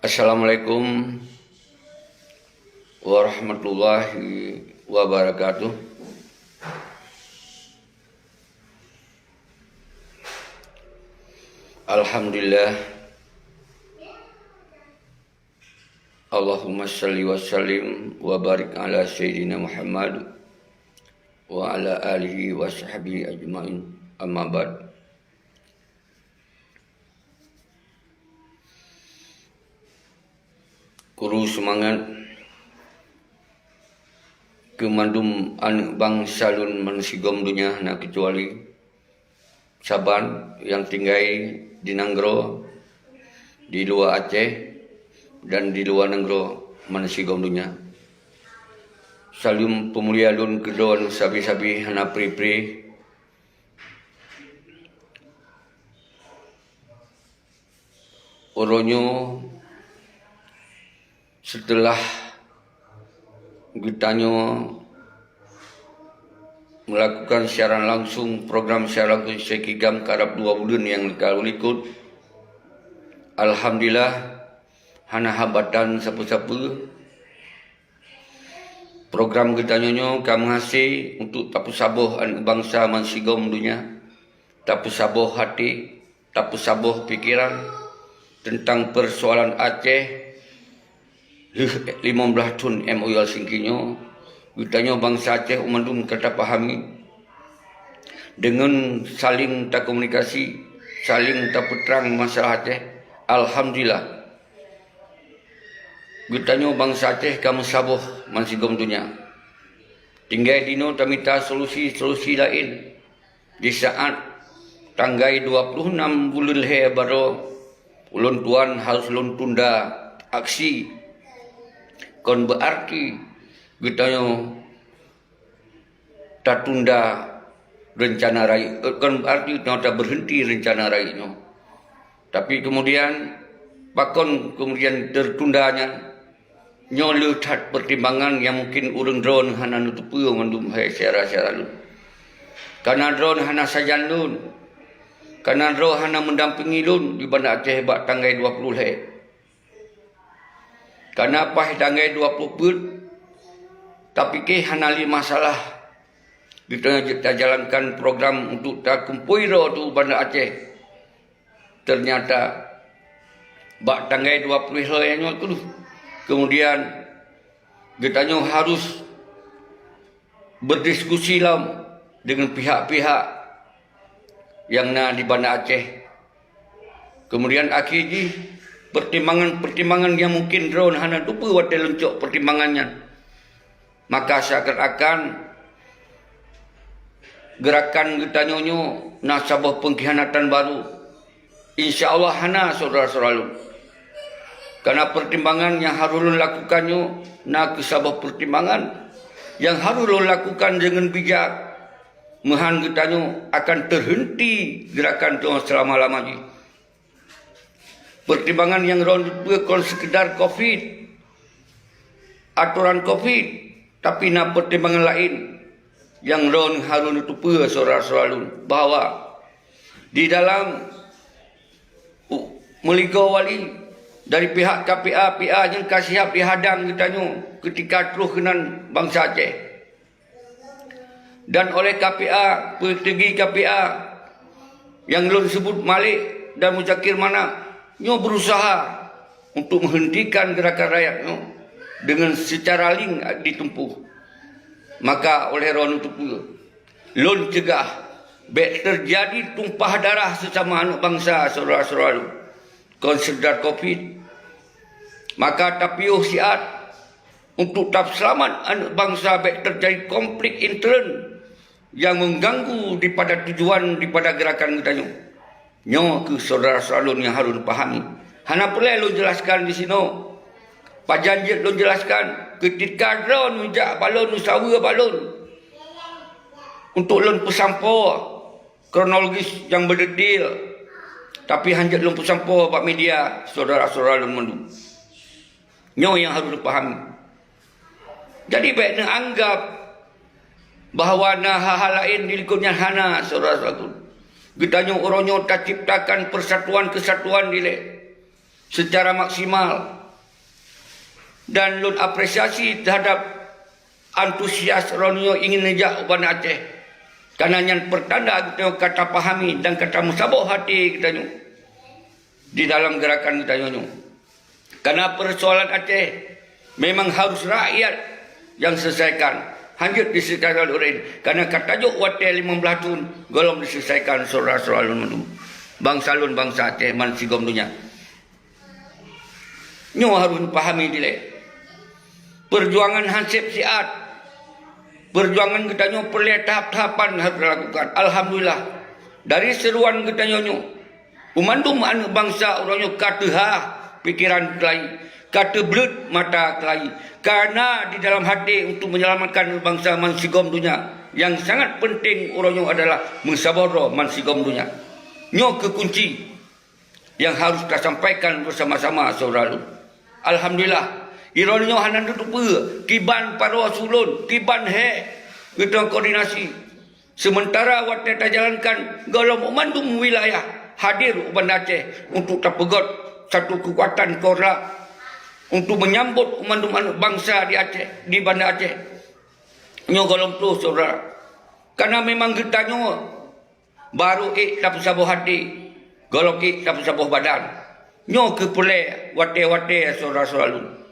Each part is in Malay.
Assalamualaikum warahmatullahi wabarakatuh. Alhamdulillah. Allahumma salli wa sallim wa barik ala Sayyidina Muhammad wa ala alihi wa sahbihi ajma'in. Amma ba'd. Kuru semangat kemandum anak bangsa lun mansigom dunia nak kecuali Saban yang tinggal di Nanggro, di luar Aceh dan di luar Nanggro mansigom dunia. Salim pemulia lun kedon sabi-sabi hana pri-pri oronyo. Setelah kita melakukan siaran langsung, program siaran langsung sekigam karab 2 bulan yang kalau ikut, alhamdulillah hana hambatan siapa-siapa. Program kita kamu hasil untuk tapu sabuh anak bangsa mansigom dunia, tapu sabuh hati, tapu sabuh pikiran tentang persoalan Aceh. 15 tahun MOU singkinyo ditanya bangsa Aceh umandum kata pahami dengan saling tak komunikasi, saling tak peterang masalah Aceh. Alhamdulillah ditanya bangsa Aceh kamu sabuh mansigom dunia. Tinggal dino tamita solusi lain di saat tanggal 26 bulan baru ulun tuan harus ulun tunda aksi. Kon berarti kita tak tunda rencana raya, kon berarti kita tak berhenti rencana raya. Tapi kemudian pakon kemudian tertundanya nyolutat pertimbangan yang mungkin urang drone hana nutupu ngandum hai syara-syara lu. Karena drone hana sajan lun. Karena drone hana mendampingi lun di Bandar Aceh bak tanggal 20 hai. Karena apa tanggal 20 pun tapi ke hanali masalah kita jalankan program untuk tak kumpuiro tu Bandar Aceh. Ternyata bak tanggal 20 yang tu kemudian kita harus berdiskusi lah dengan pihak-pihak yang di Bandar Aceh. Kemudian akhirnya pertimbangan yang mungkin drone hana lupa wadah lencok pertimbangannya. Maka seakan-akan gerakan kita nasabah pengkhianatan baru. InsyaAllah hana saudara-saudara lu. Karena pertimbangan yang harus lu lakukannya nak kesabah pertimbangan yang harus lu lakukan dengan bijak. Mahan kita akan terhenti gerakan itu selama-lamanya. Pertimbangan yang bukan sekedar COVID, aturan COVID, tapi nak pertimbangan lain yang ron harun itu pun saudara-saudara bahawa di dalam meligo wali dari pihak KPA yang siap dihadang ditanya ketika terus kenan bangsa Aceh dan oleh KPA petinggi KPA yang ron sebut Malik dan Muzakir Mana nyo berusaha untuk menghentikan gerakan rakyat nyo dengan secara ling ditempuh. Maka oleh ron itu lon cegah baik terjadi tumpah darah sesama anak bangsa saudara-saudara konsider COVID. Maka tapiuh siat untuk tak selamat anak bangsa baik terjadi konflik intern yang mengganggu daripada tujuan daripada gerakan kita nyo ke saudara-saudara yang harus pahami. Hana perlu lu jelaskan di sini. Pak Janjit lu jelaskan ketika drone menjak balon usaha balon untuk lun pesampo kronologis yang berdetail. Tapi hanjat lun pesampo pak media saudara-saudara lun mendu. Nyo yang harus dipahami. Jadi baik nak anggap bahawa hal-hal lain di lingkungan hana saudara-saudara. Kita orangnya tak ciptakan persatuan kesatuan dile. secara maksimal. Dan lun apresiasi terhadap antusias Ronyo ingin nejak uban Aceh. Karena yang pertanda kita kata pahami dan kata musabah hati kita nyu di dalam gerakan kita nyu. Karena persoalan Aceh memang harus rakyat yang selesaikan. Hanjut diselesaikan oleh karena kata juk watel 15 tahun golong diselesaikan saudara-saudara lun bangsa lun bangsa Aceh man sigom dunia. Nyu harus pahami dile. Perjuangan hansip siat. Perjuangan kita nyu perlu tahap-tahapan harus dilakukan. Alhamdulillah. Dari seruan kita nyu umandum anu bangsa orang nyu kata pikiran kelai, kata belut mata kelai. Karena di dalam hati untuk menyelamatkan bangsa mansigom dunia yang sangat penting orang nyu adalah musyawarah mansigom dunia. Nyu kekunci yang harus kita sampaikan bersama-sama saudara. Alhamdulillah. Ironyo hanan duduk kiban paro sulun, kiban he kita koordinasi. Sementara waktu kita jalankan golong umandum wilayah hadir uban Aceh untuk terpegot satu kekuatan korak untuk menyambut umandum bangsa di Aceh, di Banda Aceh. Nyo golong tu saudara. Karena memang kita nyo baru dapat sabuh hati, golong dapat sabuh badan. Nyo kepulai wate-wate saudara-saudara.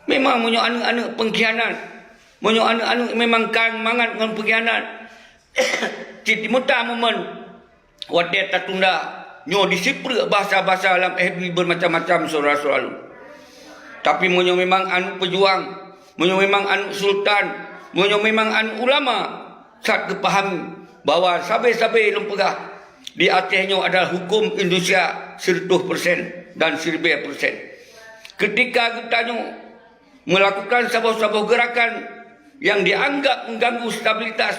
Memang menyo anu-anu pengkhianat. Menyo anu-anu memang kang mangat dengan pengkhianat. Citi muta momen wadah tatunda nyo disipre bahasa-bahasa dalam FB bermacam-macam saudara-saudara. Tapi menyo memang anu pejuang, menyo memang anu sultan, menyo memang anu ulama saat kepahami bahwa sabe-sabe lempegah di Aceh nyo adalah hukum Indonesia 100% dan 1000%. Ketika kita nyo melakukan sebuah gerakan yang dianggap mengganggu stabilitas,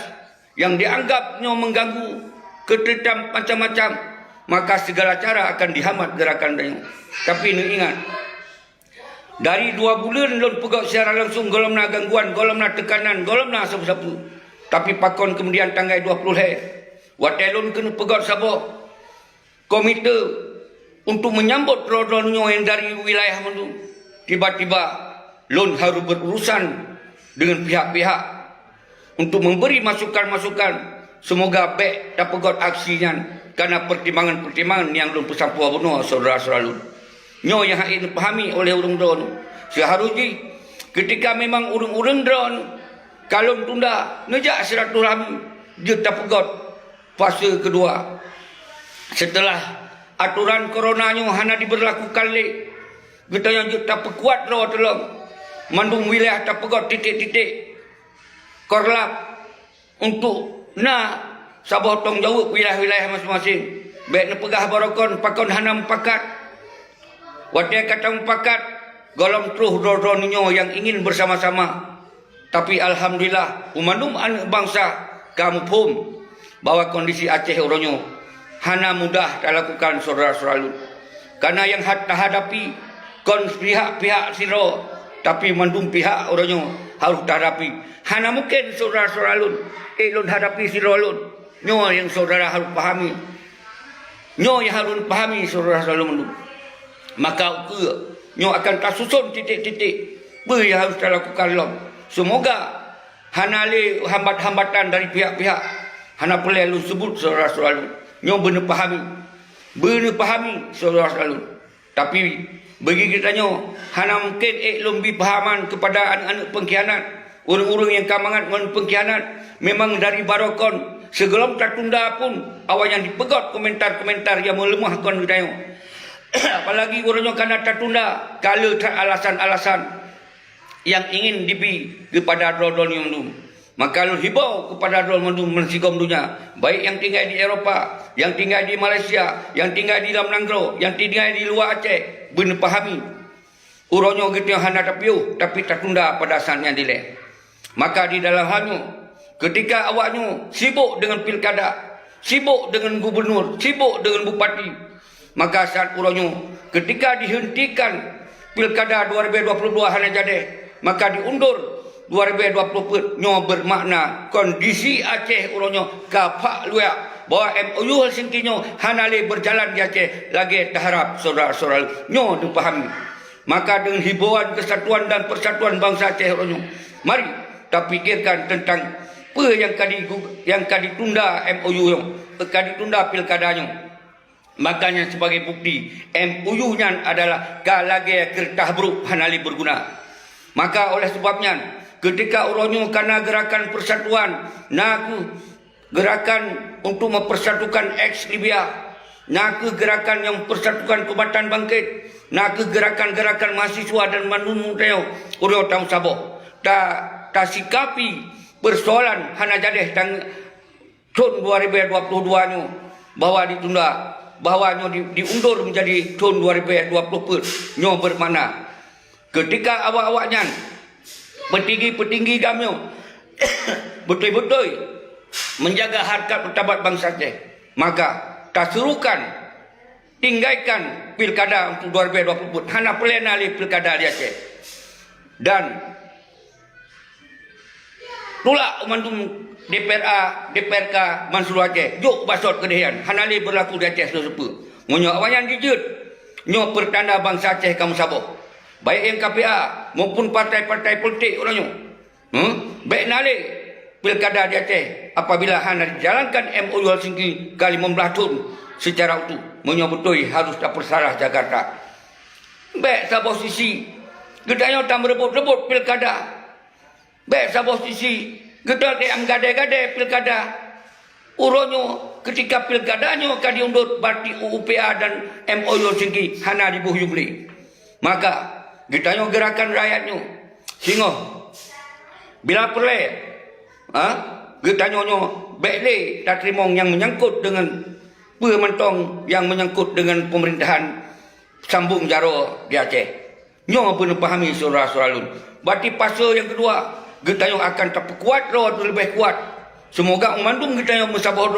yang dianggapnya mengganggu ketertiban macam-macam, maka segala cara akan dihambat gerakan ini. Tapi ini ingat, dari 2 bulan lon pegawai secara langsung golong na gangguan, golong na tekanan, golong na sapu-sapu. Tapi pakon kemudian tanggal 20 watelun kena pegawai sabah komite untuk menyambut rodonnya yang dari wilayah mana. Tiba-tiba lon harus berurusan dengan pihak-pihak untuk memberi masukan-masukan. Semoga baik dapat aksinya karena pertimbangan-pertimbangan yang lon pesampuah benar saudara-saudara lon. Nyo yang ini pahami oleh urang drone. Seharusnya ketika memang urang-urang drone kalau tunda ngejak silaturahmi dia dapat fase kedua. Setelah aturan coronanya hanya diberlakukan le kita yang tak kuat raw tolong mandung wilayah tak pegot titik-titik korlap untuk sabah tong jauh wilayah-wilayah masing-masing. Baik ne pegah barokon pakon hanam pakat. Wadah kata pakat golong truh rodonyo yang ingin bersama-sama. Tapi alhamdulillah umandum anak bangsa kamu pun bahwa kondisi Aceh oronyo hana mudah dilakukan saudara-saudara. Karena yang hadapi kon pihak-pihak siro tapi mandum pihak orangnya harus hadapi. Hana mungkin saudara-saudara lun hadapi siro lun. Nyo yang saudara harus pahami. Nyo yang harus pahami saudara-saudara lun. Maka nyo akan tersusun titik-titik beri yang harus dilakukan lun. Semoga hana le hambat-hambatan dari pihak-pihak hana pelai lun sebut saudara-saudara lun. Nyo benar pahami saudara-saudara lun. Tapi bagi kita nyo hana mungkin lebih pahaman kepada anak-anak pengkhianat, orang-orang yang kamangan dengan pengkhianat. Memang dari barokon sebelum tertunda pun awak yang dipegot komentar-komentar yang melemahkan kita nyo. Apalagi orangnya karena tertunda kalau alasan-alasan yang ingin dibi kepada rodon yang dum. Maka lu hibau kepada rodon yang mensigom dunia, baik yang tinggal di Eropah, yang tinggal di Malaysia, yang tinggal di dalam Nanggro, yang tinggal di luar Aceh, benar pahami. Uronyo gitu yang hana tapi tertunda pada saatnya dile. Maka di dalam halnya, ketika awaknya sibuk dengan pilkada, sibuk dengan gubernur, sibuk dengan bupati, maka saat uronyo ketika dihentikan pilkada 2022 hana jadi, maka diundur 2020 nyo bermakna kondisi Aceh uronyo kapak luak bahwa MOU Helsinki nyo hanale berjalan di Aceh lagi taharap saudara-saudara nyo dipahami. Maka dengan himbauan kesatuan dan persatuan bangsa Aceh nyo, mari kita pikirkan tentang apa yang kadi tunda MOU nyo, kadi tunda pilkada nyo. Makanya sebagai bukti MOU nya adalah kalage kertah buruk hanale berguna. Maka oleh sebabnya ketika uronyo karena gerakan persatuan naku gerakan untuk mempersatukan ex-Libya, naku gerakan yang persatukan Kubatan Bangkit, naku gerakan-gerakan mahasiswa dan manumuteo urio tahun Sabah ta sikapi persoalan hana jadeh tahun 2022 nyo bahwa ditunda, bahwa nyo diundur menjadi tahun 2020 nyo bermakna ketika awak-awaknya petinggi-petinggi kami betul-betul menjaga harkat martabat bangsa Aceh, maka tak serukan tinggalkan pilkada untuk 2020 hana pelenali pilkada di Aceh dan tolak umandum DPRK Mansur Aceh juk basot kedehian hanali berlaku di Aceh sesepa monyo awayan dijut nyo pertanda bangsa Aceh kamu Sabah baik yang KPA maupun partai-partai politik orangnya baik nale pilkada di Aceh apabila hana dijalankan MOU Helsinki kali 15 tahun secara utuh menyebutui harus tak bersalah Jakarta baik sabah sisi gedanya tak merebut-rebut pilkada baik sabah sisi gedal yang gade-gade pilkada uronyo ketika pilkadanya kadi undur berarti UPA dan MOU Helsinki hana dibuhyubli maka kita gerakan rakyatnya sehingga bila perlu kita baiklah tak terima yang menyangkut dengan pementong yang menyangkut dengan pemerintahan sambung jaro di Aceh nyo pun pahami saudara-saudara lun berarti pasal yang kedua kita akan terperkuat lebih kuat semoga umandum kita mesabah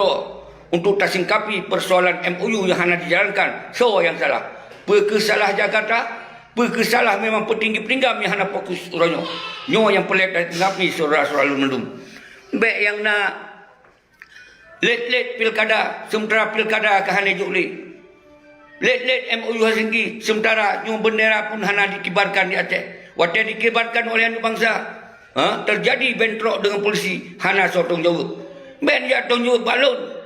untuk tak singkapi persoalan MOU yang hanya dijalankan so yang salah kesalah Jakarta kesalah memang petinggi-petinggi yang hanya fokus orangnya nyo yang pelik dan ngapi saudara-saudara mendum baik yang nak let pilkada sementara pilkada ke hanya jukli let MOU Helsinki sementara nyo bendera pun hanya dikibarkan di Aceh waktu dikibarkan oleh anak bangsa terjadi bentrok dengan polisi hanya sotong jauh ben jatuh jauh balon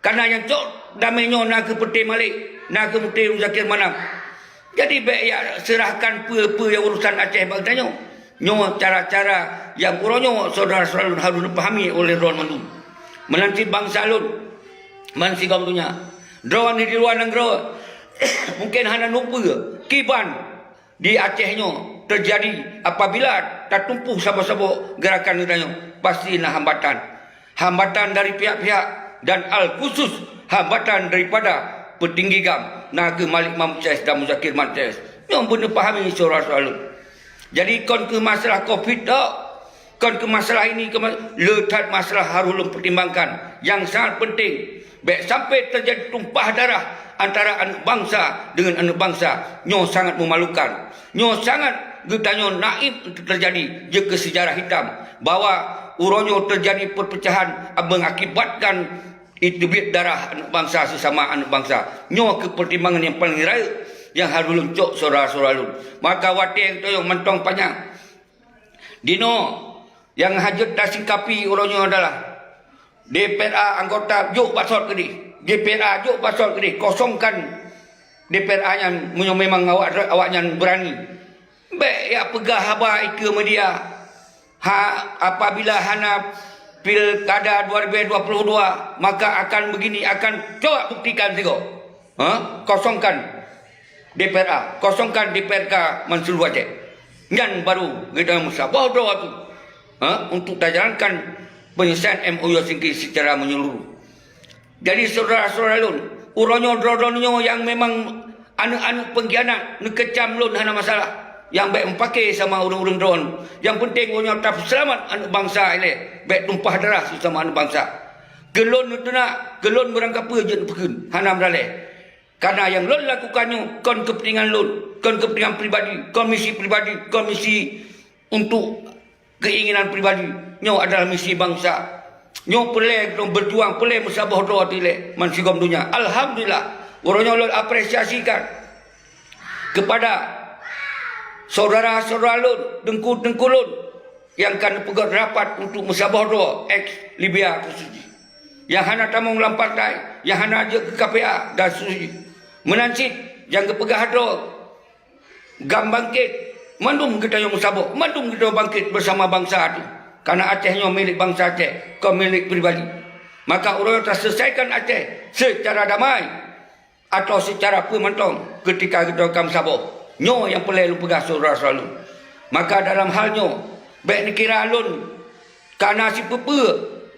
karena yang cok damai nyo nak ke peti malik nak ke peti Zakir Manam. Jadi baik ya serahkan apa yang urusan Aceh bagdanya. Nyo cara-cara yang uronyo saudara-saudara harus dipahami oleh Ron Mandu. Menanti bangsa lun. Mansi kau dunia. Drone di luar negara. Mungkin hanya lupa kiban di Acehnya terjadi apabila tak tumpuh sabah-sabah gerakan nedanya. Pasti nak hambatan. Hambatan dari pihak-pihak dan al-khusus hambatan daripada petinggi gam nak ke Malik Mamces dan Muzakir Mantes yang benar pahami saudara-saudara. Jadi kon ke masalah COVID tak, kon ke masalah ini letak masalah harus pertimbangkan yang sangat penting baik sampai terjadi tumpah darah antara anak bangsa dengan anak bangsa nyo sangat memalukan nyo sangat getanya naib terjadi jika sejarah hitam bahwa uronyo terjadi perpecahan mengakibatkan itu biar darah anak bangsa sesama anak bangsa nyo ke pertimbangan yang paling raya yang harus luncuk saudara-saudara lun maka wate yang toyong mentong panjang dino yang hajat tak singkapi orangnya adalah DPRA anggota juk basot kedi DPRA juk basot kedi kosongkan DPRA yang memang awaknya berani baik ya pegah haba ike media apabila hana pilkada 2022 maka akan begini akan coba buktikan tengok kosongkan DPRA kosongkan DPRK Mansur Aceh dan baru kita musabah doa tu untuk jalankan penyelesaian MOU Helsinki secara menyeluruh. Jadi saudara-saudara lun uronyo drodonyo yang memang anak-anak pengkhianat nekecam lun hana masalah yang baik mempakai sama orang-orang drone yang penting orang tak selamat anak bangsa ini baik tumpah darah sesama anak bangsa gelon itu nak gelon berangkap je pekin hana beralih karena yang lon lakukannya kon kepentingan lon kon kepentingan pribadi komisi untuk keinginan pribadi nyo adalah misi bangsa Nyo pelai dong berjuang, pelai musabah doa tile mansigom dunia. Alhamdulillah, orangnya ulun apresiasikan kepada saudara-saudara lun, dengku-dengku lun yang kan pegat rapat untuk musabah doa ex Libya khususnya. Yang hana tamu ulang partai, yang hana aja ke KPA dan seterusnya. Menancit, yang kepegah doa, gam bangkit, mandum kita yang musabah, mandum kita bangkit bersama bangsa itu. Karena Acehnya milik bangsa Aceh, kau milik pribadi. Maka orang yang terselesaikan Aceh secara damai atau secara pementong ketika kita akan sabah. Nyo yang perlu pegang saudara selalu. Maka dalam halnya, baik ni kira alun, karena si pepe,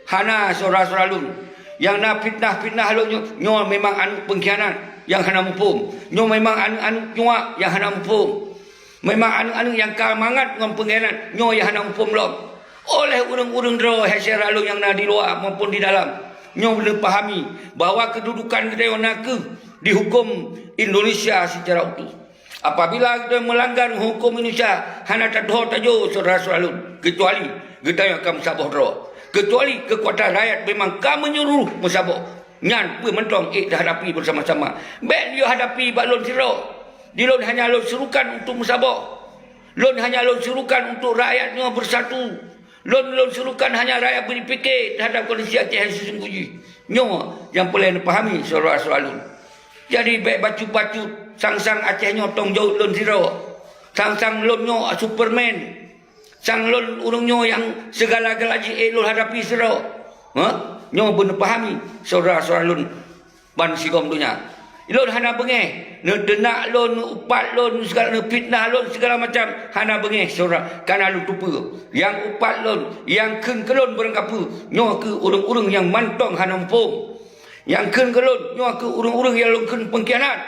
hana saudara selalu. Yang nak fitnah-fitnah alun, nyo memang anu pengkhianat yang hana mupum. Nyo memang anu nyuak yang hana mupum. Memang anu yang kamangat dengan pengkhianat, nyo yang hana mupum lom. Oleh urang-urang dero hasil alun yang nak di luar maupun di dalam, nyo boleh pahami bahawa kedudukan kita yang nak dihukum Indonesia secara utuh. Apabila kita melanggar hukum Indonesia, hana tak doh tajo saudara-saudara alun, kecuali kita yang akan musabah doh. Kecuali kekuatan rakyat memang kamu menyuruh musabah. Nyan pun mentong dah hadapi bersama-sama. Ben dia hadapi balon siro. Di lon hanya lon serukan untuk musabah. Lon hanya lon serukan untuk rakyatnya bersatu. Lon serukan hanya rakyat berfikir terhadap kondisi Aceh yang sesungguhnya. Nyo yang perlu dipahami saudara-saudara alun. Jadi baik bacut-bacut sang-sang Acehnya tong jauh lon siro. Sang-sang lonnya Superman. Sang lon urungnya yang segala-galanya lon hadapi siro. Nyo benar pahami saudara-saudara lon ban sigom dunia. Lon hana bengeh, denak lon, upat lon, segala fitnah lon, segala macam hana bengeh saudara. Karena lon tupa. Yang upat lon, yang ken kelon berengkapa, nyo ke urung-urung yang mantong hana empung. Yang ken kelon, nyo ke urung-urung yang lon ken pengkhianat.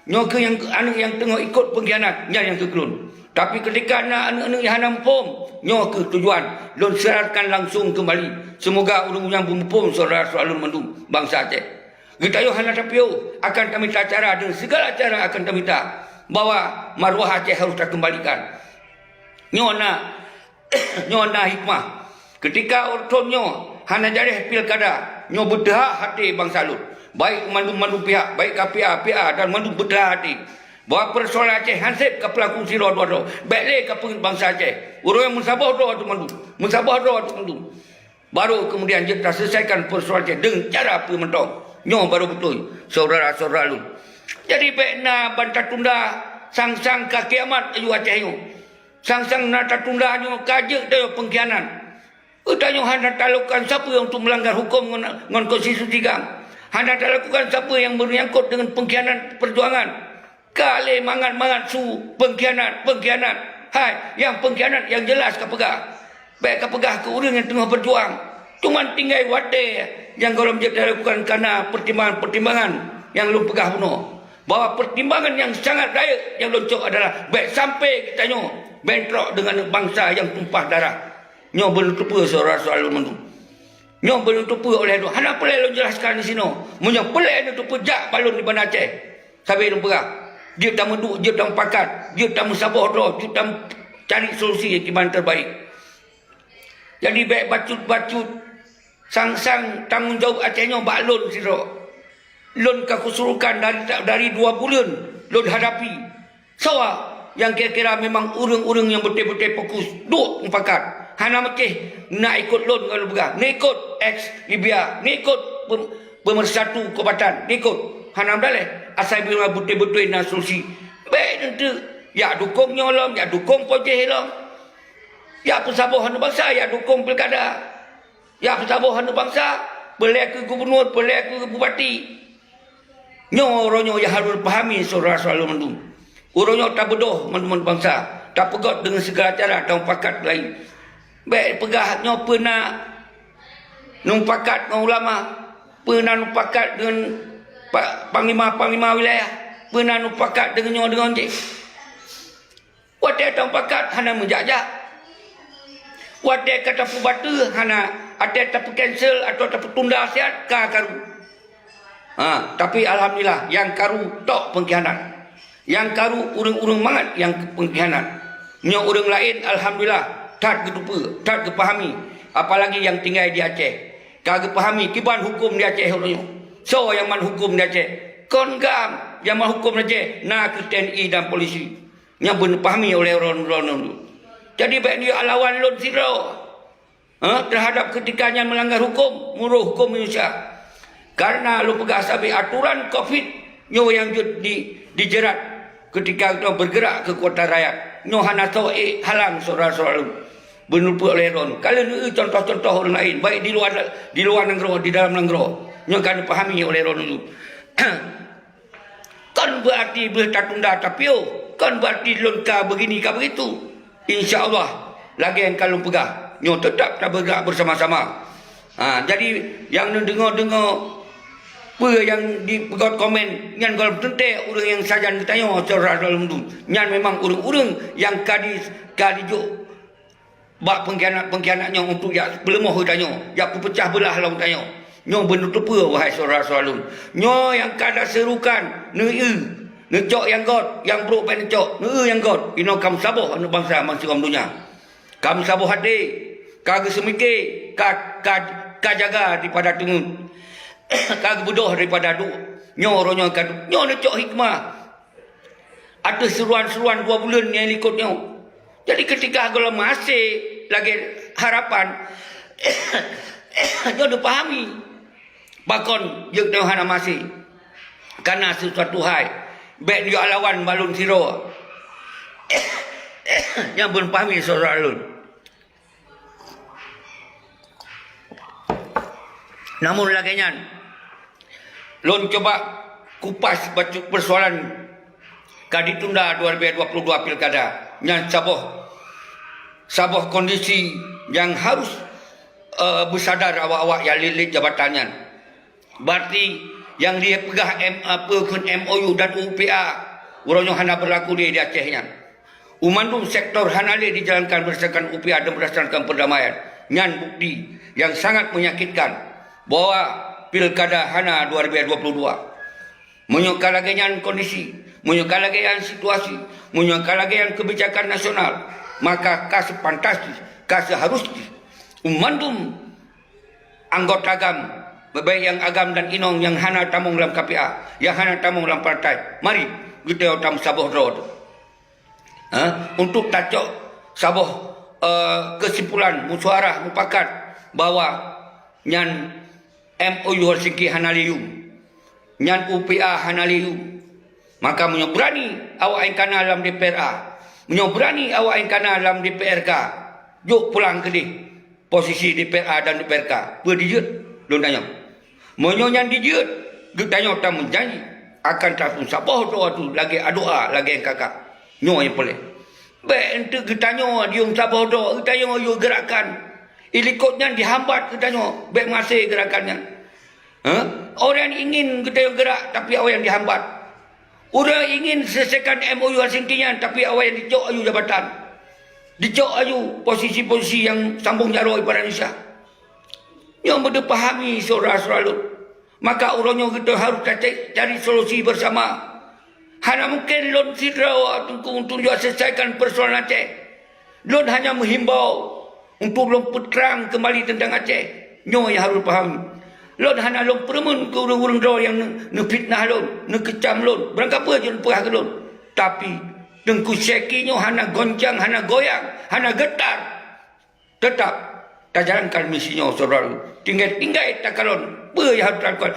Nyo ke yang anu yang tengah ikut pengkhianat, yang ke kelon. Tapi ketika anak-anak yang hana empung, nyo ke tujuan, lon serahkan langsung kembali. Semoga urung yang berempung saudara-saudara lon mendung bangsa Aceh. Kita yo hana tapio akan kami minta cara dengan segala cara akan kami minta bahawa maruah Aceh harus terkembalikan. Nyona hikmah. Ketika ortonyo hana jadi pilkada, nyo bedah hati bangsa lut. Baik mandu pihak, baik KPA, PA dan mandu bedah hati. Bahawa persoalan Aceh hansip ke pelaku siro doa. Baiklah ke bangsa Aceh. Urang yang musabah doa tu mandu. Musabah doa tu mandu. Baru kemudian kita selesaikan persoalan Aceh dengan cara pementong. Nyo baru betul saudara-saudara lu. Jadi baikna bantah tunda sang-sang ke kiamat ayu Aceh nyo. Sang-sang nata tunda nyo kajek dia pengkhianat. Utanyo hana talukan siapa yang untuk melanggar hukum dengan konstitusi kam. Hana talukan siapa yang menyangkut dengan pengkhianat perjuangan. Kale mangan su pengkhianat. Hai, yang pengkhianat yang jelas kapegah. Baik kapegah ke orang yang tengah berjuang. Cuma tinggal wate yang kalau menjadi lakukan karena pertimbangan yang lu pegah puno. Bahawa pertimbangan yang sangat daya yang loncok adalah baik sampai kita nyo bentrok dengan bangsa yang tumpah darah. Nyo berlutupa saudara-saudara lu mendung. Nyo berlutupa oleh itu. Hana pelai lu jelaskan di sini. Munyo pelai itu pejak balon di Bandar Aceh. Sampai lu pegah. Dia tak menduk, dia tak pakat, dia tak musabah doa, dia tak cari solusi yang terbaik. Jadi baik bacut-bacut sang-sang tanggungjawab Acehnya bak lon siro. Lon kesurukan dari 2 bulan lon hadapi. Sawa yang kira-kira memang urang-urang yang betul-betul fokus duk pakat. Hana maceh nak ikut lon kalau begah. Nak ikut ex Libya, nak ikut pemersatu Kubatan, nak ikut. Hana daleh asal bila betul-betul nak solusi. Baik nanti ya dukung nyolong, ya dukung pojeh long. Ya persabahan bangsa, ya dukung pilkada. Ya persabahan bangsa, boleh ke gubernur, boleh ke bupati. Nyo ronyo yang harus pahami saudara-saudara mendung. Uronyo tak bedoh mendung bangsa, tak pegot dengan segala cara dan pakat lain. Baik pegah nyo pernah numpakat dengan ulama, pernah numpakat dengan panglima wilayah, pernah numpakat dengan nyo dengan cik. Wadah tak pakat hana menjajak. Wadah kata pubata hana ada tak cancel atau tak tunda siat ka karu. Tapi alhamdulillah yang karu tok pengkhianat. Yang karu urang-urang mangat yang pengkhianat. Nyo urang lain alhamdulillah tak kedupa, tak kepahami. Apalagi yang tinggal di Aceh. kagak pahami kiban hukum di Aceh orang so yang man hukum di Aceh kon gam yang man hukum di Aceh nak ke TNI dan polisi yang benar pahami oleh orang-orang itu. Jadi baik dia lawan Lon Siro terhadap ketikanya melanggar hukum, muruh hukum Indonesia. Karena lu pegang sampai aturan COVID nyo yang dijerat ketika kita bergerak ke kota rakyat. Nyo hana tahu halang soal-soal benupu oleh Ron. Kalau ni contoh-contoh orang lain baik di luar negara, di dalam negara, nyo kan pahami oleh Ron itu. Kan berarti bertatunda tapi kan berarti lonka begini ke begitu. InsyaAllah lagi yang kalau pegang nyo tetap tak bergerak bersama-sama. Jadi yang dengar-dengar apa yang dipegot komen yang kalau tentu orang yang sajan ditanya cara dalam tu yang memang orang-orang yang kadi bak pengkhianatnya untuk ya belemah tanya ya pecah belah lah tanya nyo benar tu apa wahai saudara-saudara nyo yang kada serukan necok yang god yang bro pen necok yang god ino kam saboh anu bangsa masih dunia kam saboh hati kagak semike ka jaga daripada tengun kagak bodoh daripada du nyoronyo kan nyo necok hikmah ada seruan-seruan 2 bulan yang ikutnya. Jadi ketika kalau masih lagi harapan nyo dah pahami bakon jeung teu hana masih karena sesuatu hal baik dia lawan balun siro yang belum pahami saudara alun. Namun laginya lon coba kupas baca persoalan kadi tunda 2022 pilkada yang sabah kondisi yang harus bersadar awak-awak yang lilit jabatannya. Berarti yang dia pegah MOU dan UPA urangnya hana berlaku di Acehnya. Umandum sektor hanale dijalankan berdasarkan UPA dan berdasarkan perdamaian. Nyan bukti yang sangat menyakitkan bahwa pilkada hana 2022 menyokalagian kondisi, menyokalagian situasi, menyokalagian kebijakan nasional, maka kas fantastis, kas harus umandum anggota agam, baik yang agam dan inong yang hana tamung dalam KPA, yang hana tamung dalam partai. Mari kita utam saboh road. Untuk tacok saboh kesimpulan musyawarah mufakat bahwa nyan MOU Helsinki hanaliu nyan UPA hanaliu maka menyobrani awak yang kana dalam DPRA menyobrani awak yang kana dalam DPRK yuk pulang ke di posisi DPRA dan DPRK berdijut lu tanya menyonya dijut lu tanya tak menjanji akan tak pun saboh tu lagi doa lagi yang kakak nyo yang boleh baik untuk kita nyo diung saboh doa kita nyo you gerakan ilikotnya dihambat kita nyo baik masih gerakannya. Orang ingin kita gerak tapi awak yang dihambat. Orang ingin selesaikan MOU Helsinki-nya tapi awak yang dicok ayu jabatan. Dicok ayu posisi-posisi yang sambung jarak pada Indonesia. Yang boleh pahami saudara-saudara. Maka orangnya kita harus cari solusi bersama. Hanya mungkin Lon Sidra untuk selesaikan persoalan Aceh. Lon hanya menghimbau untuk lompat terang kembali tentang Aceh. Nyo yang harus pahami. Lon hana lon peremun ke urang-urang dor yang fitnah lon, kecam lon. Berangkat apa je perah ke lon. Tapi dengku sekinya hana goncang, hana goyang, hana getar. Tetap tak jalankan misinya saudara. Tinggal tak kalon. Apa yang harus lakukan?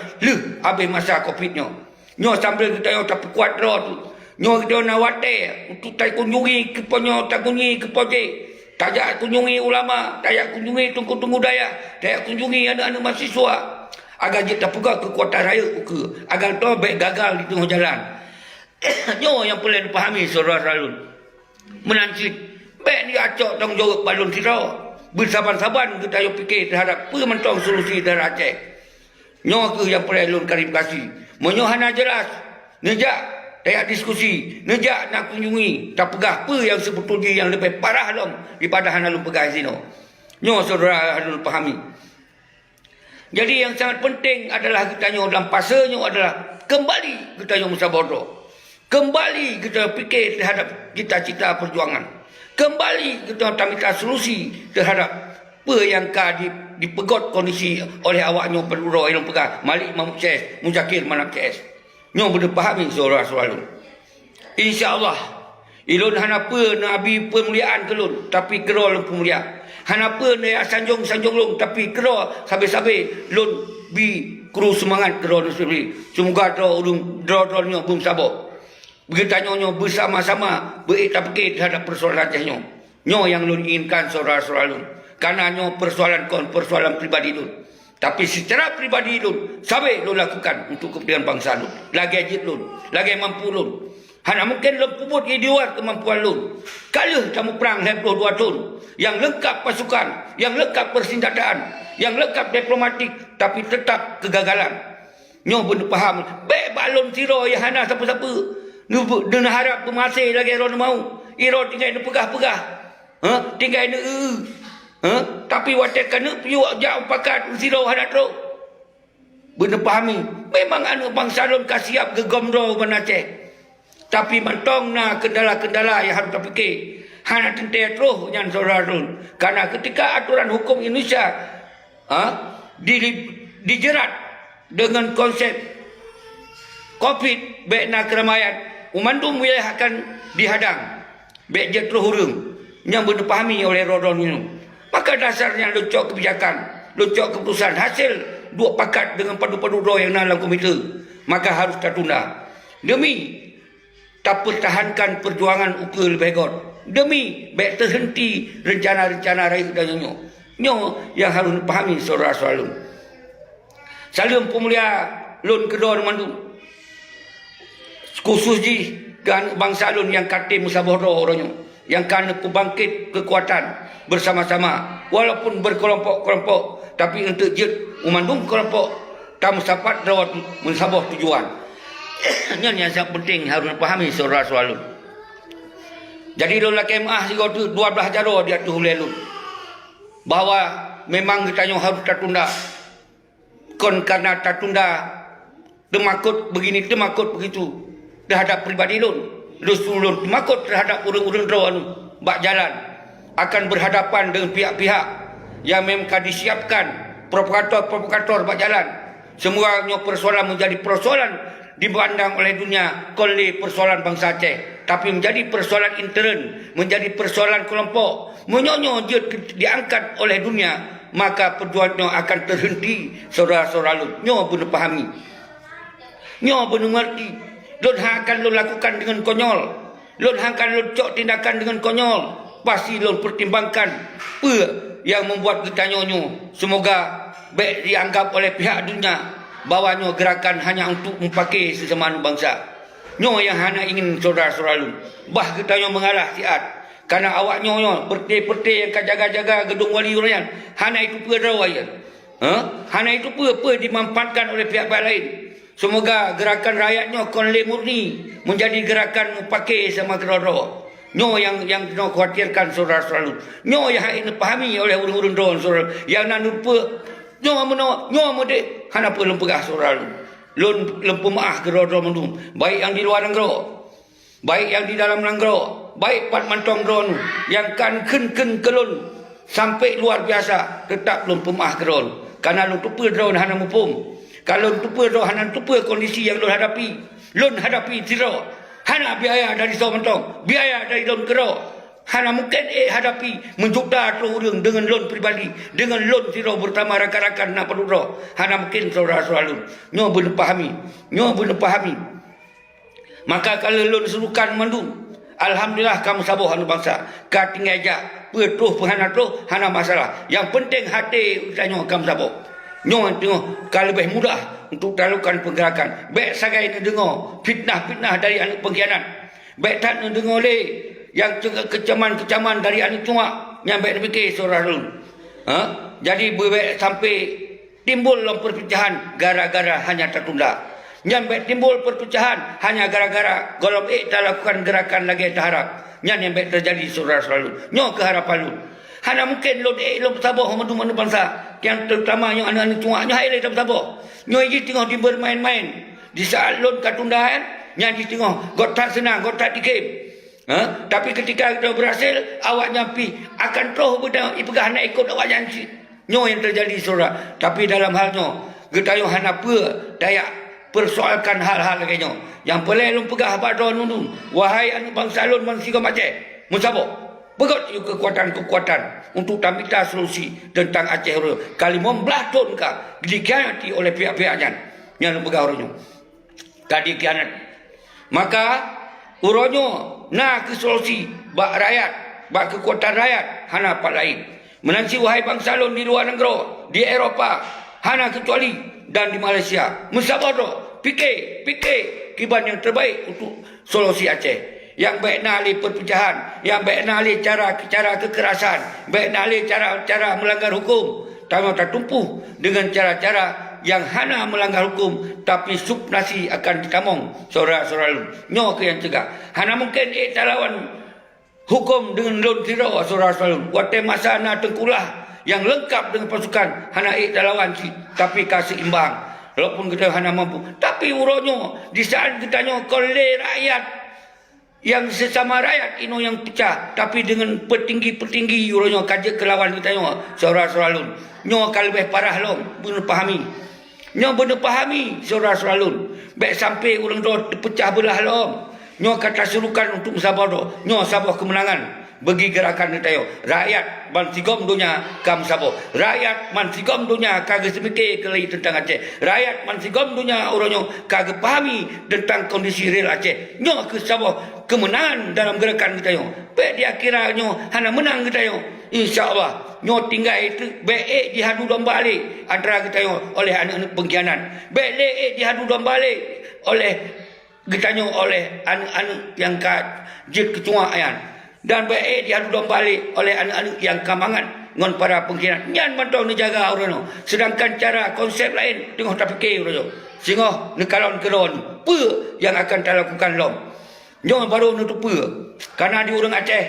Habis masa COVID-nya. Nyo sambil kita tak kuat roh tu. Nyo kita nak wate untuk tak kunjungi ke ponyo, tak kunjungi ke poje. Tak kunjungi ulama, tak kunjungi tunggu-tunggu daya, tak kunjungi anak-anak mahasiswa. Agar kita pegang kekuatan raya ke, agar tu baik gagal di tengah jalan. Nyo yang perlu dipahami saudara-saudara. Menancik baik dia acok tanggungjawab balon sirau. Bersabar-sabar kita yo fikir terhadap pementang solusi terhadap Aceh. Nyo ke yang perlu klarifikasi. Menyo hana jelas. Nejak tak diskusi, nejak nak kunjungi, tak pegah apa yang sebetulnya yang lebih parah lom daripada hana lu pegah sini. Nyo saudara harus pahami. Jadi yang sangat penting adalah kita nyo dalam pasanya adalah kembali kita nyo musyawarah. Kembali kita fikir terhadap cita-cita perjuangan. Kembali kita minta solusi terhadap apa yang dipegot kondisi oleh awaknya penduduk yang pegah Malik Mahmud CS Muzakir Manap CS nyo boleh fahami saudara-saudara insya-Allah ilun hanapa nabi pemuliaan kelun tapi kero lun pemuliaan hanapa ne sanjung long tapi kero sabe-sabe lun bi kru semangat kero sendiri semoga dro nyo bum sabo begitu nyo bersama-sama beriktik terhadap persoalan nyo yang lun inginkan saudara-saudara lun karena nyo persoalan pribadi lun tapi secara pribadi lun sabe lun lakukan untuk kepentingan bangsa lun lagi ajit lun lagi mampu lun hanya mungkin lun puput di luar kemampuan lun kalau kamu perang 22 tahun yang lengkap pasukan yang lengkap persenjataan yang lengkap diplomatik tapi tetap kegagalan nyo benar faham baik balon siro yang hana siapa-siapa dan harap pemasih lagi ron mau iro tinggal pegah-pegah tinggal tapi watak kena piu jauh pakat siro hana tro benar pahami memang anu bangsa lon kasiap gegomro menaceh tapi mentong na kendala-kendala yang harus terfikir hana tentai terus yang saudara karena ketika aturan hukum Indonesia dijerat dengan konsep COVID baik nak keramaian umandung wilayah akan dihadang baik je terus hurung yang dipahami oleh rodon ini maka dasarnya lucok kebijakan lucok keputusan hasil dua pakat dengan padu-padu roh yang dalam komite maka harus tertunda demi tak pertahankan perjuangan ukul begor demi baik terhenti rencana-rencana rakyat dan nyo yang harus dipahami saudara-saudara salam pemulia lun kedua mandung khusus di bangsa lun yang kate musaboroh orangnya yang karena pembangkit kekuatan bersama-sama walaupun berkelompok-kelompok tapi untuk jet memandung kelompok tak mensapat rawat mensabah tujuan ini yang sangat penting harus dipahami saudara-saudara jadi lun KMA si 12 jaro dia tu hulai lun bahawa memang kita harus tertunda karena tertunda temakut begini temakut begitu terhadap pribadi lun lun temakut terhadap urang-urang draw bak jalan akan berhadapan dengan pihak-pihak yang memang disiapkan provokator bak jalan semuanya persoalan menjadi persoalan dipandang oleh dunia oleh persoalan bangsa Aceh tapi menjadi persoalan intern menjadi persoalan kelompok menyonyo dia diangkat oleh dunia maka perjuangannya akan terhenti saudara-saudara lun nyo benar pahami nyo benar mengerti lun akan lun lakukan dengan konyol lun akan lun cok tindakan dengan konyol pasti lun pertimbangkan apa yang membuat kita nyonyo semoga baik dianggap oleh pihak dunia bawanya gerakan hanya untuk mempakai sesama bangsa nyo yang hanya ingin saudara-saudara lun bah kita yang mengalah siat karena awak nyo perti-perti yang jaga-jaga gedung wali urayan hanya itu pun rawayan hanya itu pun dimanfaatkan oleh pihak-pihak lain semoga gerakan rakyatnya konle murni menjadi gerakan mempakai sama keroro nyo yang nyo khawatirkan saudara-saudara lun nyo yang ini pahami oleh urang-urang drone saudara yang nak lupa nyo mode hana pun pegah saudara lun pemaah keroro mendung baik yang di luar negara baik yang di dalam negara baik pat mantong drone yang kan ken kelun sampai luar biasa tetap lun pemaah keroro karena lun tupu drone hana mupum kalau tupu drone hana tupu kondisi yang lun hadapi zero hana biaya dari mantong biaya dari lun keroro hana mungkin hadapi menjuta turun dengan loan pribadi dengan loan zero bertambah rakan-rakan nak perlu roh hana mungkin saudara-saudara lun nyo benar pahami maka kalau loan serukan mandung alhamdulillah kamu sabar anu bangsa ka tinggal aja petuh penghana tu hana masalah yang penting hati usahanyo kamu sabar nyo tengok kalau lebih mudah untuk lakukan pergerakan baik sagai dengar fitnah dari anak pengkhianat baik tak dengar oleh yang kecaman dari anak cuma nyampe fikir saudara lun jadi sampai timbul perpecahan gara-gara hanya tertunda nyampe timbul perpecahan hanya gara-gara golong tak lakukan gerakan lagi terharap nyampe terjadi saudara lun nyo keharapan lun hana mungkin lun sabar madu bangsa yang terutama yang anak-anak cuma nyo hai tak sabar nyoiji tengok di bermain-main di saat lun katundahan nyanyi tengok gotak senang gotak dikim tapi ketika kita berhasil awak nyampi akan terus benda ipegah nak ikut awak janji Nyo yang terjadi saudara. Tapi dalam halnya getayo hana daya persoalkan hal-hal lagi nyo. Yang pelai lum pegah badon nunun. Wahai anu bangsa lun manusia Aceh. Musabo. Pegot you kekuatan-kekuatan untuk tamita solusi tentang Aceh Oro. Kali memblatun ka dikhianati oleh pihak-pihaknya yang pegah Oronyo. Kadi kianat. Maka Oronyo na ke solusi bak rakyat, bak kekuatan rakyat hana pak lain. Menansi wahai bangsa lun di luar negara, di Eropah, hana kecuali dan di Malaysia. Musabado, fikir kiban yang terbaik untuk solusi Aceh. Yang baik nali perpecahan, yang baik nali cara kekerasan, baik nali cara melanggar hukum. Tamu tertumpu dengan cara-cara yang hana melanggar hukum, tapi subnasi akan ditamong saudara-saudara lun. Nyo ke yang cegah. Hana mungkin lawan hukum dengan lun tiro saudara-saudara lun. Wate masa na tengkulah yang lengkap dengan pasukan hana lawan si, tapi kasih imbang. Walaupun kita hana mampu, tapi uronyo di saat kita nyo kolej rakyat yang sesama rakyat ino yang pecah, tapi dengan petinggi-petinggi uronyo kaje kelawan kita nyo saudara-saudara lun. Nyo akan lebih parah lom, benar pahami. Nyo benar pahami saudara-saudara lun. Baik sampai urang do pecah belah lom. Nyo kata serukan untuk musabado. Nyo sabah kemenangan bagi gerakan kita yo. Rakyat mansigom dunia kam sabo. Rakyat mansigom dunia kagak semike kelai tentang Aceh. Rakyat mansigom dunia uronyo kagak pahami tentang kondisi real Aceh. Nyo ke sabo kemenangan dalam gerakan kita yo. Baik dia kira nyo hana menang kita yo. InsyaAllah nyo tinggal itu baik dihadu domba balik antara kita yo oleh anak-anak pengkhianat. Baik dihadu domba balik oleh kita nyo oleh anak-anak yang jid ketua ayan. Dan baik dihadu domba balik oleh anak-anak yang kamangan ngon para pengkhianat. Nyan mantau ni jaga orang. Sedangkan cara konsep lain tengok tak fikir orang. Sehingga nekalon kelon apa yang akan kita lakukan lom. Nyo baru nutup apa. Karena di orang Aceh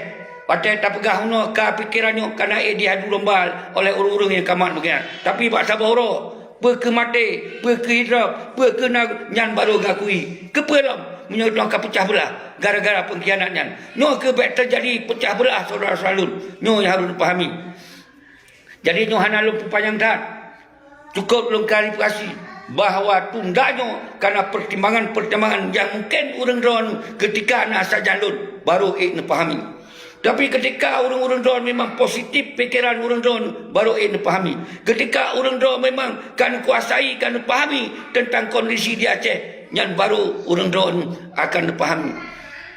tak pegah uno ka pikirannya karena dihadu domba oleh orang-orang yang kaman pengkhianat. Tapi bak sabar oro ke mati, ke hidup, ke nyan baru gakui. Kepelam menyodong ke pecah belah gara-gara pengkhianatnya. Nyo ke baik terjadi pecah belah saudara-saudara lun. Nyo yang harus dipahami. Jadi nyo hana lun panjang dah. Cukup lun klarifikasi bahawa tundanya karena pertimbangan-pertimbangan yang mungkin orang ron ketika nak saja lun baru pahami. Tapi ketika orang-orang doan memang positif fikiran orang doan baru pahami. Ketika orang doan memang kan kuasai, kan pahami tentang kondisi di Aceh, yang baru orang doan akan pahami,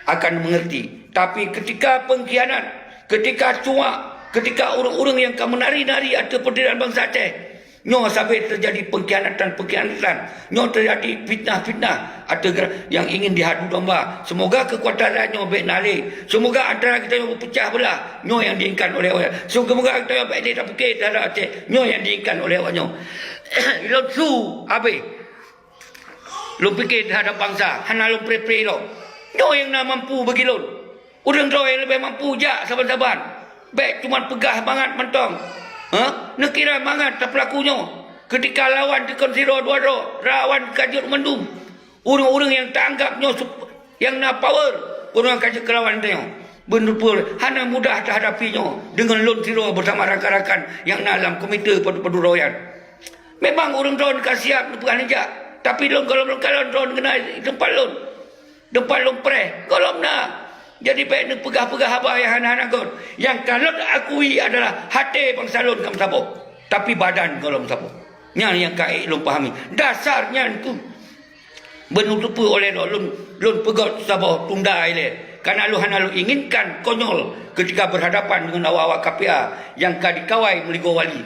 akan mengerti. Tapi ketika pengkhianat, ketika cuak, ketika orang-orang yang kan menari-nari ada pendirian bangsa Aceh, nyo sampai terjadi pengkhianatan, nyo terjadi fitnah, ada yang ingin dihadu domba. Semoga kekuatan rakyat nyo baik nalih. Semoga antara kita yang berpecah belah, nyo yang diinginkan oleh orang. Semoga kita yang baik dia tak fikir terhadap Aceh, nyo yang diinginkan oleh orang nyo. Lon su, habis. Lo fikir terhadap bangsa, hana lo pre-pre lo. Nyo yang nak mampu bagi lo. Orang tu yang lebih mampu jak saban-saban. Baik cuma pegah banget mentong. Nak kira mangat tak pelakunya. Ketika lawan tekan zero dua rawan kajut mendung. Orang-orang yang tak anggapnya yang nak power, orang kajut kelawan dia. Benar-benar hana mudah terhadapinya dengan lon zero bersama rakan-rakan yang nak dalam komite padu royan. Memang orang drone kasiap bukan aja. Tapi lon kalau drone kena tempat lon pre. Kalau nak jadi baik nak pegah-pegah apa yang hana-hana kot. Yang kalau akui adalah hati bangsa lon kam sabo. Tapi badan kalau sabo. Yang kai lon pahami. Dasarnya itu menutupi oleh lon pegot sabo tunda ile. Karena lu hana lu inginkan konyol ketika berhadapan dengan awak-awak KPA yang dikawai meligo wali.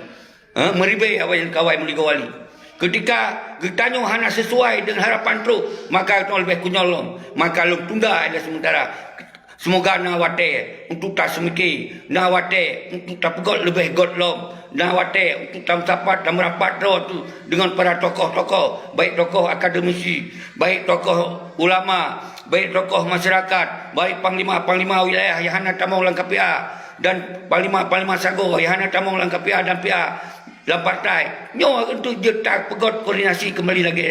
Meribai awak yang kawai meligo wali. Ketika getanyo hana sesuai dengan harapan tu, maka itu lebih konyol lom. Maka lu tunda ile sementara. Semoga nawate untuk tak semiki, nawate untuk tak pegot lebih god lom, nawate untuk tak sapat dan merapat tu dengan para tokoh-tokoh, baik tokoh akademisi, baik tokoh ulama, baik tokoh masyarakat, baik panglima-panglima wilayah yang hana tamong lang KPA dan panglima-panglima sago yang hana tamong lang KPA dan PA dalam partai. Nyo untuk jetak pegot koordinasi kembali lagi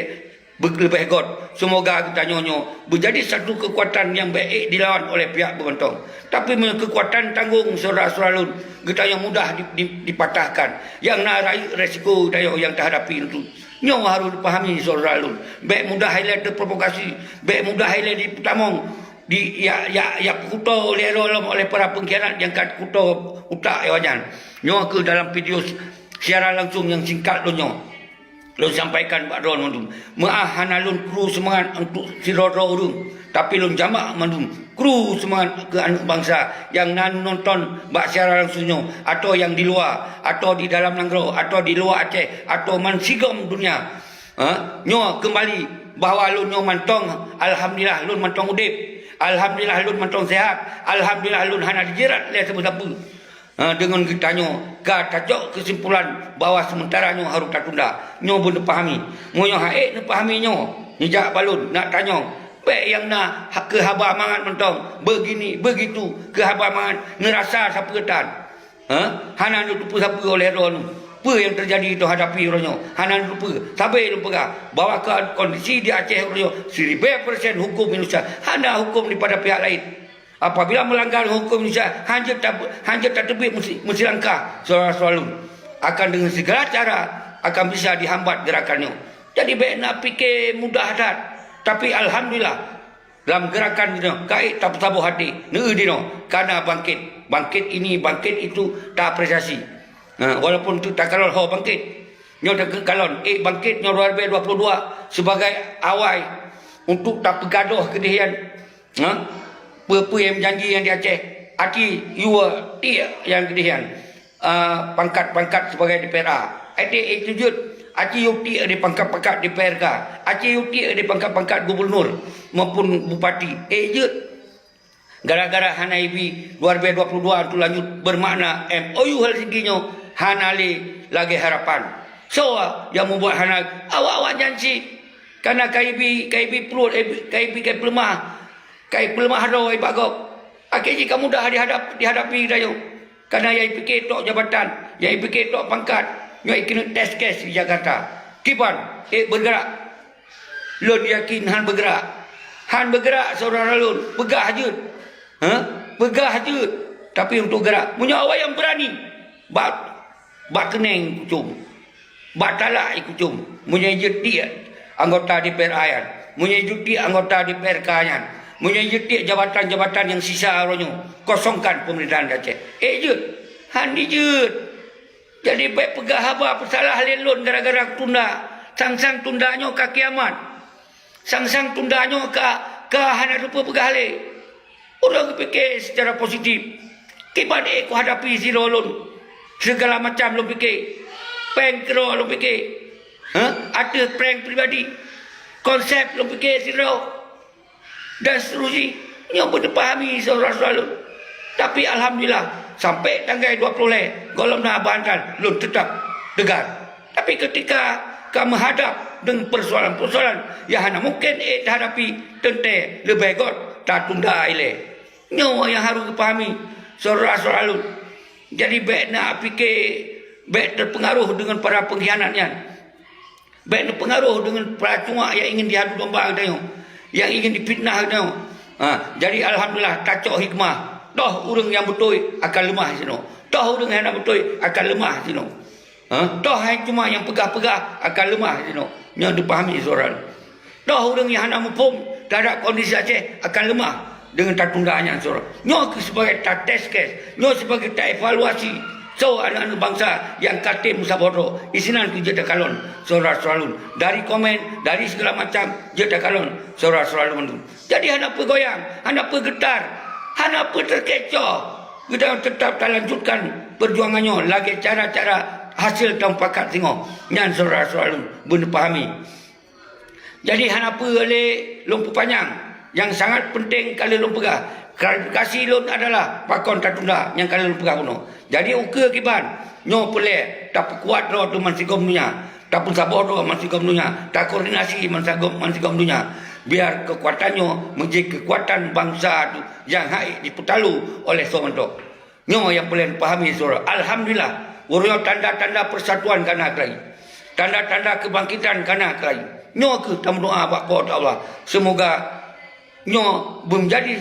lebih god. Semoga kita nyonyo menjadi satu kekuatan yang baik dilawan oleh pihak berbentuk. Tapi kekuatan tanggung saudara-saudara lun, kita yang mudah dipatahkan. Yang narai resiko yang terhadapi itu. Nyo harus dipahami saudara lun. Baik mudah highlight terprovokasi, baik mudah highlight di Putamong, di ya kuto oleh para pengkhianat yang kat kuto utak yawanyan. Nyo ke dalam video siaran langsung yang singkat lo nyo. Lo sampaikan Pak Ron mandum. Maah hana lun kru semangat untuk siroro urung. Tapi lun jamak mandum. Kru semangat ke anak bangsa yang nonton Mbak siaran langsungnya, atau yang di luar, atau di dalam Nanggro, atau di luar Aceh, atau mansigom dunia. Nyo kembali bahawa lun nyo mantong, alhamdulillah lun mantong udip. Alhamdulillah lun mantong sehat. Alhamdulillah lun hana dijerat oleh siapa-siapa. Dengan kita nyo kacok kesimpulan bahawa sementara nyo harus tertunda. Nyo pun pahami. Nyo haik pahami nyo. Nijak balun nak tanya. Baik yang nak ke haba mangat mentong. Begini, begitu. Ke haba mangat. Ngerasa siapa ketan. Hana lupa siapa oleh ron. Apa yang terjadi itu hadapi ronyo. Hana lupa. Sampai lupa. Bahawa kondisi di Aceh ronyo. 1000% hukum Indonesia. Hana hukum daripada pihak lain. Apabila melanggar hukum Indonesia, hanya tak terbit mesti langkah saudara-saudara akan dengan segala cara akan bisa dihambat gerakannya. Jadi baik nak fikir mudah hadat, tapi alhamdulillah dalam gerakan ini kait tak tabuh hati dino karena bangkit ini bangkit itu tak apresiasi. Walaupun tu tak kalon ho bangkit nyo tak kalon bangkit nyo 2022 sebagai awal untuk tak bergaduh kedihian. Apa yang janji yang di Aceh, aki yuwa tiak yang kedihian pangkat-pangkat sebagai DPRA. Itu jut, aki yuti di pangkat-pangkat DPRK, aki yuti di pangkat-pangkat gubernur maupun bupati. Jut, gara-gara Hanaibi 2022 itu lanjut bermakna MOU Helsinki-nyo hanali lagi harapan. So, yang membuat Hana awak-awak janji karena KIB perlu KIB pelemah. Kai pelemah hado ai bagok. Akhirnya kamu dah dihadapi dayo. Karena yang fikir tok jabatan, yang fikir tok pangkat, yang kena test case di Jakarta. Kiban bergerak. Lun yakin han bergerak. Han bergerak saudara lun, pegah je. Pegah je. Tapi untuk gerak, punya awak yang berani. Bak keneng kucum. Bak talak kucum. Punya jeti anggota DPR ayan. Punya jeti anggota DPR kayan. Menyejetik jabatan-jabatan yang sisa ronyo, kosongkan pemerintahan Aceh. Jut, handi jut. Jadi baik pegah haba pesalah lelon gara-gara tunda. Sang-sang tundanyo ke kiamat. Sang-sang tundanyo ke hana rupa pegah le. Orang fikir secara positif. Kibat ku hadapi si rolon. Segala macam lo fikir. Prank kero lo fikir. Ada prank pribadi. Konsep lo fikir si rolon. Dan seterusnya yang pun dipahami saudara-saudara. Tapi alhamdulillah sampai tanggal 20 golong nak bantan belum tetap tegar. Tapi ketika kamu hadap dengan persoalan-persoalan yang hanya mungkin hadapi tente lebih god tak tunda ile. Nyawa yang harus dipahami saudara-saudara. Jadi baik nak fikir baik terpengaruh dengan para pengkhianatnya. Baik terpengaruh dengan para cungak yang ingin diadu domba tengok. Yang ingin dipitnah tu. Jadi alhamdulillah kacau hikmah. Toh orang yang betul akan lemah sino. Toh orang yang betul akan lemah sino. Toh hanya cuma yang pegah-pegah akan lemah sino. Yang dipahami seorang. Toh orang yang hendak mempum terhadap kondisi Aceh akan lemah dengan tertundaannya seorang. Nyo sebagai tak test case, nyo sebagai tak evaluasi. So anak-anak bangsa yang katim musabodo isinan ku jeda kalon saudara-saudara. Dari komen, dari segala macam jeda kalon saudara-saudara. Jadi hendak bergoyang, hendak bergetar, hendak terkecoh. Kita tetap lanjutkan perjuangannya lagi cara-cara hasil tampakat tengok. Nyan saudara-saudara benar pahami. Jadi hendak oleh lumpuh panjang yang sangat penting kali lumpuh pegah. Klarifikasi lun adalah pakon tertunda yang kali lumpuh pegah kuno. Jadi uke kiban nyo pele tak kuat ro tu mansigom dunia, tak pun sabodo mansigom dunia, tak koordinasi mansigom dunia. Biar kekuatannya menjadi kekuatan bangsa tu yang hai diputalu oleh Somanto. Nyo yang pele pahami saudara. Alhamdulillah, urang tanda-tanda persatuan kana kelai. Tanda-tanda kebangkitan kana kelai. Nyo ke tamu doa bak ko Allah. Semoga nyo menjadi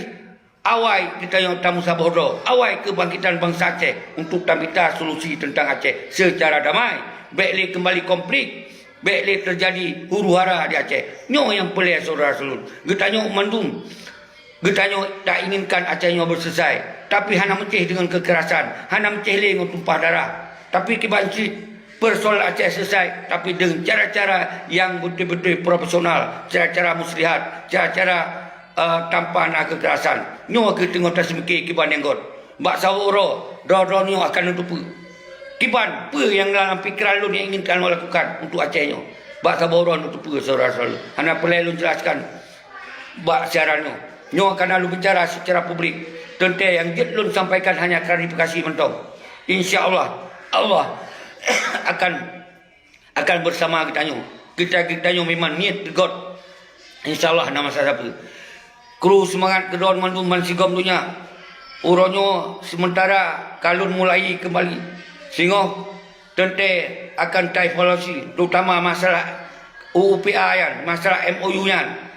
awal kita yang tamu sabodo, awal kebangkitan bangsa Aceh untuk tambita solusi tentang Aceh secara damai. Baiklah kembali konflik, baiklah terjadi huru-hara di Aceh. Nyo yang pelai saudara seluruh. Getanyo mandum. Getanyo tak inginkan Aceh nyo berselesai, tapi hana menceh dengan kekerasan, hana menceh dengan tumpah darah. Tapi kibanci persoalan Aceh selesai, tapi dengan cara-cara yang betul-betul profesional, cara-cara muslihat, cara-cara tanpa nak kekerasan. Nyo ke tengok tas mikir kiban enggot. Bak saworo, do nyo akan untuk kiban apa yang dalam fikiran lu yang inginkan lu lakukan untuk Aceh nyo. Bak saworo untuk saudara selalu. Hana pelai lu jelaskan bak siaran nyo. Nyo akan lalu bicara secara publik. Tentang yang jet lu sampaikan hanya klarifikasi mentong. Insya-Allah Allah akan bersama kita nyo. Kita nyo memang niat God. Insya-Allah nama saya siapa. Kru semangat kedon mandum mansigom dunia. Uronyo sementara kalun mulai kembali. Sehingga tente akan evaluasi terutama masalah UUPA yang masalah MOU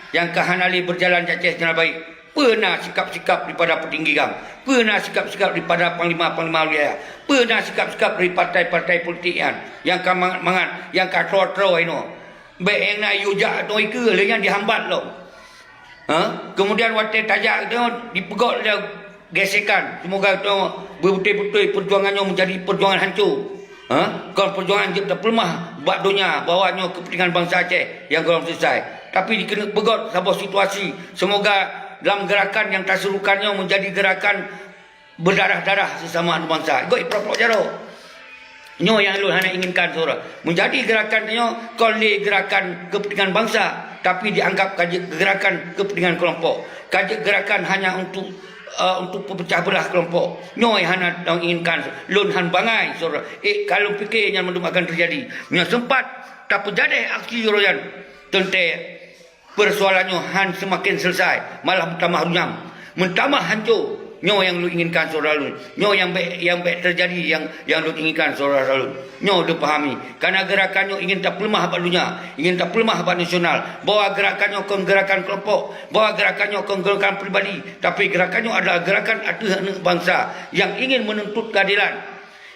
yang kehanali berjalan Aceh dengan baik. Pernah sikap-sikap daripada petinggi gang, pernah sikap-sikap daripada panglima-panglima wilayah, pernah sikap-sikap dari partai-partai politik yang mangan yang katro-tro ini. Baik yang nak yujak tu ke yang dihambat lo. Kemudian waktu tajak tu dipegot dia gesekan. Semoga tu betul-betul perjuangannya menjadi perjuangan hancur. Kalau perjuangan kita pelemah buat dunia bawanya kepentingan bangsa Aceh yang belum selesai. Tapi dikena pegot sebuah situasi. Semoga dalam gerakan yang terserukannya menjadi gerakan berdarah-darah sesama bangsa. Ikut propok jaro. Nyo yang lu hanya inginkan saudara. Menjadi gerakan nyo kolej gerakan kepentingan bangsa, tapi dianggap gerakan kepentingan kelompok. Gerakan hanya untuk pecah belah kelompok. Nyo yang hanya inginkan lun han bangai saudara. Kalau fikir yang mendung akan terjadi. Nyo sempat tak terjadi aksi royan. Tentang persoalannya han semakin selesai, malah bertambah runyam, mentambah hancur. Nyo yang lu inginkan saudara lu. Nyo yang baik terjadi yang lu inginkan saudara lu. Nyo lu pahami. Karena gerakannya ingin tak pelemah abad dunia, ingin tak pelemah abad nasional. Bawa gerakannya ke gerakan kelompok, bawa gerakannya ke gerakan pribadi, tapi gerakannya adalah gerakan anak bangsa yang ingin menuntut keadilan,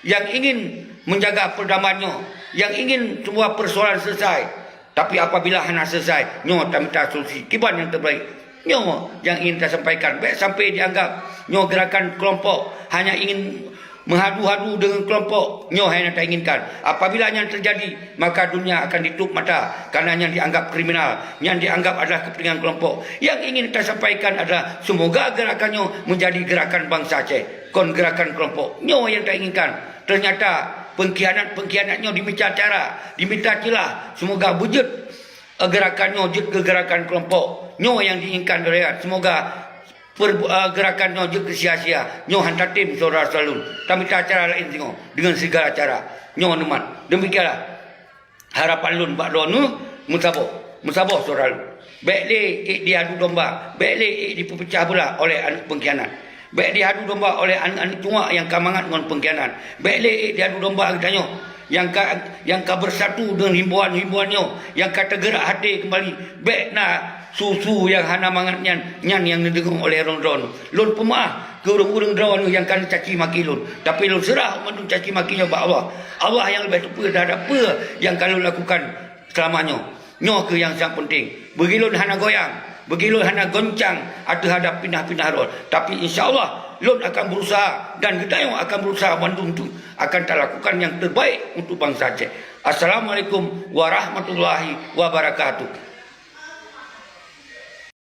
yang ingin menjaga perdamaiannya, yang ingin semua persoalan selesai. Tapi apabila hana selesai, nyo tak minta solusi kiban yang terbaik. Nyo yang ingin kita sampaikan. Baik sampai dianggap nyo gerakan kelompok hanya ingin menghadu-hadu dengan kelompok. Nyo hanya tak inginkan. Apabila yang terjadi, maka dunia akan ditutup mata. Karena yang dianggap kriminal, yang dianggap adalah kepentingan kelompok. Yang ingin kita sampaikan adalah semoga gerakannya menjadi gerakan bangsa Aceh. Kon gerakan kelompok. Nyo yang tak inginkan. Ternyata pengkhianatnya diminta cara, diminta celah. Semoga wujud gerakannya wujud ke gerakan kelompok. Nyo yang diinginkan rakyat. Semoga gerakannya wujud ke sia-sia. Nyo hantar tim saudara selalu. Tapi cara lain tengok dengan segala cara. Nyo nemat. Demikianlah harapan lun bak donu musabah saudara. Baik diadu domba, baik dipecah belah oleh pengkhianat. Baik diadu domba oleh anak-anak tua yang kamangat dengan pengkhianat. Baik diadu domba katanya yang bersatu dengan himbauan-himbauannya, yang kata gerak hati kembali. Baik nak susu yang hana mangatnya yang didengung oleh ron-ron. Lun pemah ke urung-urung drone yang kan caci maki lun. Tapi lun serah mandung caci makinya ba Allah. Allah yang lebih tepat terhadap apa yang kalau lakukan selamanya. Nyo ke yang sangat penting. Bagi lun hana goyang, bagi lun hana goncang terhadap pindah-pindah rol. Tapi insya-Allah lun akan berusaha dan kita yang akan berusaha bantu untuk akan lakukan yang terbaik untuk bangsa Aceh. Assalamualaikum warahmatullahi wabarakatuh.